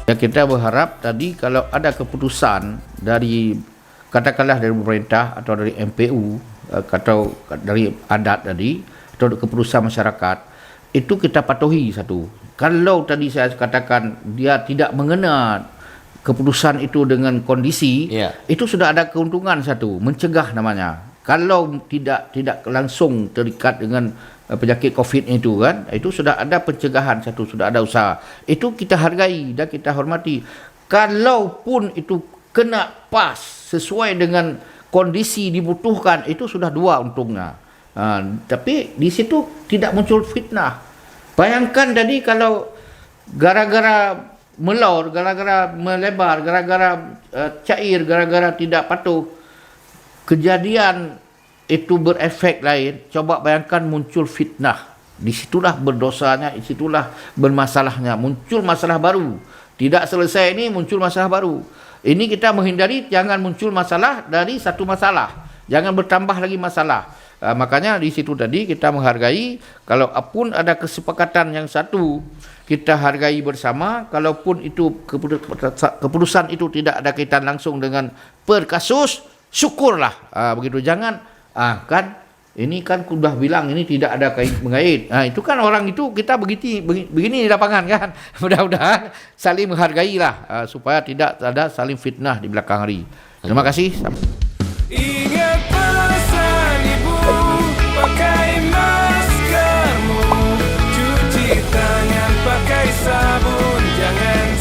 Ya, kita berharap tadi kalau ada keputusan dari katakanlah dari pemerintah atau dari MPU atau dari adat tadi atau keputusan masyarakat, itu kita patuhi satu. Kalau tadi saya katakan dia tidak mengena keputusan itu dengan kondisi, itu sudah ada keuntungan satu, mencegah namanya. Kalau tidak langsung terikat dengan penyakit COVID itu kan, itu sudah ada pencegahan satu, sudah ada usaha. Itu kita hargai dan kita hormati. Kalaupun itu kena pas sesuai dengan kondisi dibutuhkan, itu sudah dua untungnya. Tapi di situ tidak muncul fitnah. Bayangkan tadi kalau gara-gara melor, gara-gara melebar, gara-gara cair, gara-gara tidak patuh, kejadian itu berefek lain. Coba bayangkan muncul fitnah. Disitulah berdosanya, disitulah bermasalahnya. Muncul masalah baru. Tidak selesai ini, muncul masalah baru. Ini kita menghindari jangan muncul masalah dari satu masalah. Jangan bertambah lagi masalah. Makanya di situ tadi kita menghargai, kalau pun ada kesepakatan yang satu, kita hargai bersama. Kalaupun itu keputusan itu tidak ada kaitan langsung dengan per kasus, syukurlah. Begitu, jangan kan ini kan sudah bilang ini tidak ada kait-mengait. Itu kan orang itu kita begini di lapangan kan. Mudah-mudahan saling menghargailah supaya tidak ada saling fitnah di belakang hari. Terima kasih.